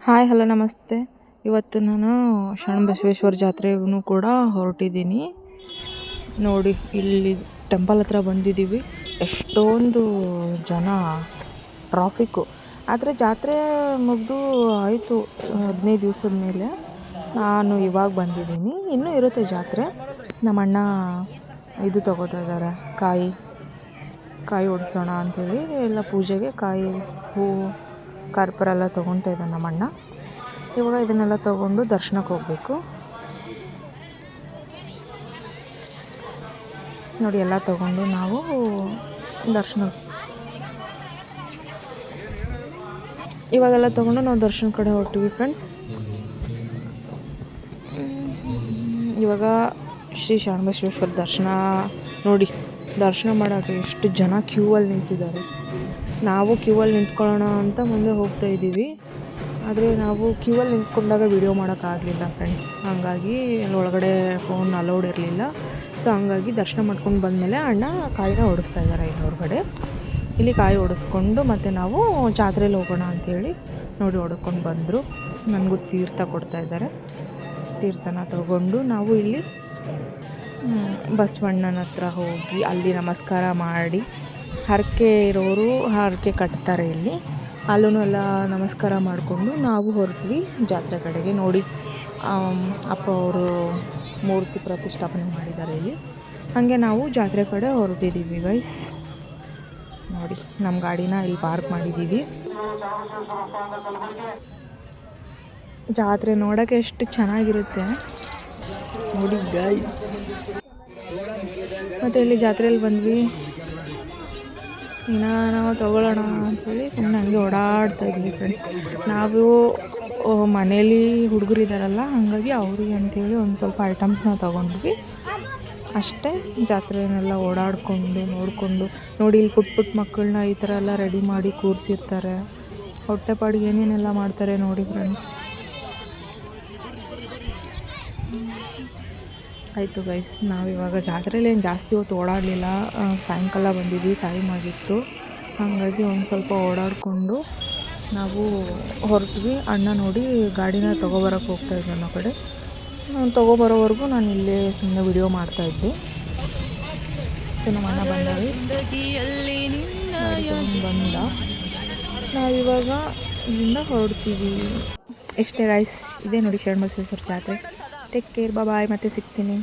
Hi hello ನಮಸ್ತೆ. ಇವತ್ತು ನಾನು ಶರಣಬಸವೇಶ್ವರ ಜಾತ್ರೆಗೂ ಕೂಡ ಹೊರಟಿದ್ದೀನಿ. ನೋಡಿ ಇಲ್ಲಿ ಟೆಂಪಲ್ ಹತ್ರ ಬಂದಿದ್ದೀವಿ. ಎಷ್ಟೊಂದು ಜನ, ಟ್ರಾಫಿಕ್ಕು. ಆದರೆ ಜಾತ್ರೆ ಮುಗಿದು ಆಯಿತು 15 ದಿವಸದ ಮೇಲೆ. ನಾನು ಇವಾಗ ಬಂದಿದ್ದೀನಿ. ಇನ್ನೂ ಇರುತ್ತೆ ಜಾತ್ರೆ. ನಮ್ಮ ಅಣ್ಣ ಇದು ತಗೋತಾ ಇದ್ದಾರೆ, ಕಾಯಿ ಒಡಿಸೋಣ ಅಂಥೇಳಿ ಎಲ್ಲ ಪೂಜೆಗೆ ಕಾಯಿ, ಹೂವು, ಕರ್ಪೂರ ಎಲ್ಲ ತೊಗೊತಾ ಇದ್ದಾನೆ ನಮ್ಮ ಅಣ್ಣ. ಇವಾಗ ಇದನ್ನೆಲ್ಲ ತೊಗೊಂಡು ದರ್ಶನಕ್ಕೆ ಹೋಗಬೇಕು. ನೋಡಿ ಎಲ್ಲ ತೊಗೊಂಡು ನಾವು ಇವಾಗೆಲ್ಲ ತೊಗೊಂಡು ನಾವು ದರ್ಶನ ಕಡೆ ಹೊರಟಿವಿ ಫ್ರೆಂಡ್ಸ್. ಇವಾಗ ಶ್ರೀ ಶರಣಬಸವೇಶ್ವರ ದರ್ಶನ ನೋಡಿ, ದರ್ಶನ ಮಾಡೋಕ್ಕೆ ಎಷ್ಟು ಜನ ಕ್ಯೂ ಅಲ್ಲಿ ನಿಂತಿದ್ದಾರೆ. ನಾವು ಕ್ಯೂ ಅಲ್ಲಿ ನಿಂತ್ಕೊಳ್ಳೋಣ ಅಂತ ಮುಂದೆ ಹೋಗ್ತಾ ಇದ್ದೀವಿ. ಆದರೆ ನಾವು ಕ್ಯೂ ಅಲ್ಲಿ ನಿಂತ್ಕೊಂಡಾಗ ವಿಡಿಯೋ ಮಾಡೋಕ್ಕಾಗಲಿಲ್ಲ ಫ್ರೆಂಡ್ಸ್. ಹಾಗಾಗಿ ಒಳಗಡೆ ಫೋನ್ ಅಲೌಡ್ ಇರಲಿಲ್ಲ. ಸೊ ಹಂಗಾಗಿ ದರ್ಶನ ಮಾಡ್ಕೊಂಡು ಬಂದಮೇಲೆ ಅಣ್ಣ ಕಾಯಿನ ಓಡಿಸ್ತಾ ಇದ್ದಾರೆ ಇಲ್ಲಿ ಹೊರಗಡೆ. ಇಲ್ಲಿ ಕಾಯಿ ಓಡಿಸ್ಕೊಂಡು ಮತ್ತು ನಾವು ಜಾತ್ರೆಯಲ್ಲಿ ಹೋಗೋಣ ಅಂಥೇಳಿ ನೋಡಿ ಹೊಡ್ಕೊಂಡು ಬಂದರು. ನನಗೂ ತೀರ್ಥ ಕೊಡ್ತಾಯಿದ್ದಾರೆ. ತೀರ್ಥನ ತಗೊಂಡು ನಾವು ಇಲ್ಲಿ ಬಸವಣ್ಣನ ಹತ್ರ ಹೋಗಿ ಅಲ್ಲಿ ನಮಸ್ಕಾರ ಮಾಡಿ, ಹರಕೆ ಇರೋರು ಹರಕೆ ಕಟ್ತಾರೆ ಇಲ್ಲಿ. ಅಲ್ಲೂ ಎಲ್ಲ ನಮಸ್ಕಾರ ಮಾಡಿಕೊಂಡು ನಾವು ಹೊರಟ್ವಿ ಜಾತ್ರೆ ಕಡೆಗೆ. ನೋಡಿ ಅಪ್ಪ ಅವರು ಮೂರ್ತಿ ಪ್ರತಿಷ್ಠಾಪನೆ ಮಾಡಿದ್ದಾರೆ ಇಲ್ಲಿ. ಹಾಗೆ ನಾವು ಜಾತ್ರೆ ಕಡೆ ಹೊರಟಿದ್ದೀವಿ ಗೈಸ್. ನೋಡಿ ನಮ್ಮ ಗಾಡಿನ ಇಲ್ಲಿ ಪಾರ್ಕ್ ಮಾಡಿದ್ದೀವಿ. ಜಾತ್ರೆ ನೋಡೋಕ್ಕೆ ಎಷ್ಟು ಚೆನ್ನಾಗಿರುತ್ತೆ ನೋಡಿ ಗೈಸ್. ಮತ್ತು ಇಲ್ಲಿ ಜಾತ್ರೆಯಲ್ಲಿ ಬಂದ್ವಿ. ಇನ್ನು ನಾವು ತೊಗೊಳ್ಳೋಣ ಅಂಥೇಳಿ ಸುಮ್ಮನೆ ಹಂಗೆ ಓಡಾಡ್ತಾ ಇದ್ವಿ ಫ್ರೆಂಡ್ಸ್. ನಾವು ಮನೇಲಿ ಹುಡುಗರಿದ್ದಾರಲ್ಲ, ಹಾಗಾಗಿ ಅವ್ರಿಗೆ ಅಂಥೇಳಿ ಒಂದು ಸ್ವಲ್ಪ ಐಟಮ್ಸ್ನ ತೊಗೊಂಡ್ವಿ ಅಷ್ಟೇ. ಜಾತ್ರೆಯನ್ನೆಲ್ಲ ಓಡಾಡಿಕೊಂಡು ನೋಡಿಕೊಂಡು ನೋಡಿ, ಇಲ್ಲಿ ಪುಟ್ಟ ಮಕ್ಕಳನ್ನ ಈ ಥರ ಎಲ್ಲ ರೆಡಿ ಮಾಡಿ ಕೂರಿಸಿರ್ತಾರೆ. ಹೊಟ್ಟೆಪಾಡಿಗೆ ಏನೇನೆಲ್ಲ ಮಾಡ್ತಾರೆ ನೋಡಿ ಫ್ರೆಂಡ್ಸ್. ಆಯಿತು ಗೈಸ್, ನಾವಿವಾಗ ಜಾತ್ರೆಯಲ್ಲಿ ಏನು ಜಾಸ್ತಿ ಹೊತ್ತು ಓಡಾಡಲಿಲ್ಲ. ಸಾಯಂಕಾಲ ಬಂದಿದ್ವಿ, ಟೈಮ್ ಆಗಿತ್ತು. ಹಾಗಾಗಿ ಒಂದು ಸ್ವಲ್ಪ ಓಡಾಡಿಕೊಂಡು ನಾವು ಹೊರಟ್ವಿ. ಅಣ್ಣ ನೋಡಿ ಗಾಡಿನ ತೊಗೊಬರೋಕ್ಕೆ ಹೋಗ್ತಾಯಿದ್ದೆ ಅನ್ನೋ ಕಡೆ. ತೊಗೊಬರೋವರೆಗೂ ನಾನು ಇಲ್ಲೇ ಸುಮ್ಮನೆ ವಿಡಿಯೋ ಮಾಡ್ತಾಯಿದ್ದೆ. ನಮ್ಮ ಅಣ್ಣ ಬಂದಾಗ ಬಂದ, ನಾವಿವಾಗ ಇಲ್ಲಿಂದ ಹೊರಡ್ತೀವಿ. ಎಷ್ಟೇ ಗೈಸ್, ಇದೇ ನೋಡಿ ಶರಣಬಸವೇಶ್ವರ ಜಾತ್ರೆ. ಟೇಕ್ ಕೇರ್, ಬಾಯ್, ಮತ್ತೆ ಸಿಗ್ತೀನಿ.